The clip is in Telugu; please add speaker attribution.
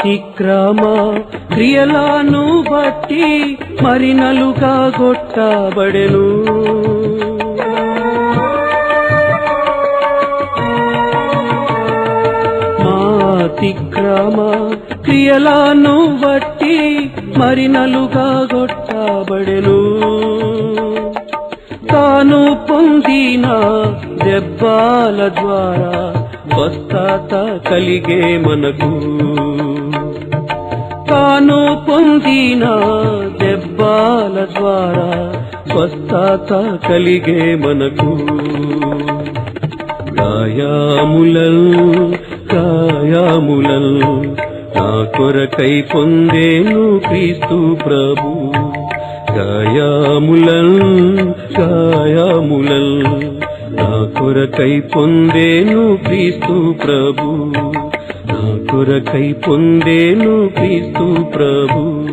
Speaker 1: అతిక్రమ క్రియలను బట్టి మరి నలుగా గొట్టబడెను. అతిక్రమ క్రియలను బట్టి మరి నలుగా గొట్టబడెను. తాను పొందిన దెబ్బల ద్వారా స్వస్థత కలిగే మనకు. తాను పొందిన దెబ్బల ద్వారా స్వస్థత కలిగే మనకు. గాయములను నా కొరకై పొందేను క్రీస్తు ప్రభు. గాయములను నా కొరకై పొందేను క్రీస్తు ప్రభు. నా కొరకై పొందేను క్రీస్తు ప్రభు.